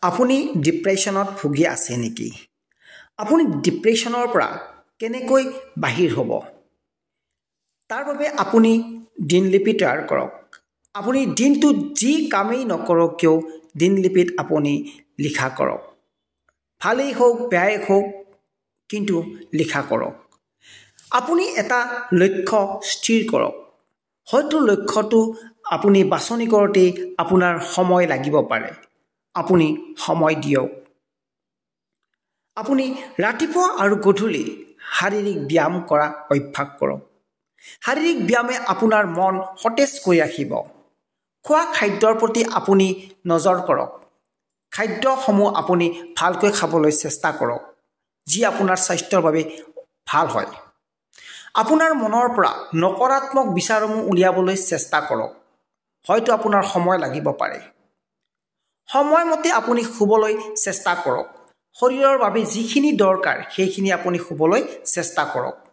আপুনি ডিপ্ৰেশ্যনত ভুগি আছে নেকি? আপুনি ডিপ্ৰেশ্যনৰ পৰা কেনেকৈ বাহিৰ হ'ব? তাৰ বাবে আপুনি দিনলিপি তৈয়াৰ কৰক। আপুনি দিনটোত যি কামেই নকৰক কিয় দিনলিপিত আপুনি লিখা কৰক। ভালেই হওক বেয়াই হওক কিন্তু লিখা কৰক। আপুনি এটা লক্ষ্য স্থিৰ কৰক। হয়তো লক্ষ্যটো আপুনি বাছনি কৰোঁতে আপোনাৰ সময় লাগিব পাৰে। আপুনি সময় দিয়ক। আপুনি ৰাতিপুৱা আৰু গধূলি শাৰীৰিক ব্যায়াম কৰা অভ্যাস কৰক। শাৰীৰিক ব্যায়ামে আপোনাৰ মন সতেজ কৰি ৰাখিব। খোৱা খাদ্যৰ প্ৰতি আপুনি নজৰ কৰক। খাদ্যসমূহ আপুনি ভালকৈ খাবলৈ চেষ্টা কৰক, যি আপোনাৰ স্বাস্থ্যৰ বাবে ভাল হয়। আপোনাৰ মনৰ পৰা নকাৰাত্মক বিচাৰসমূহ উলিয়াবলৈ চেষ্টা কৰক। হয়তো আপোনাৰ সময় লাগিব পাৰে। সময়মতে আপুনি শুবলৈ চেষ্টা কৰক। শৰীৰৰ বাবে যিখিনি দৰকাৰ সেইখিনি আপুনি শুবলৈ চেষ্টা কৰক।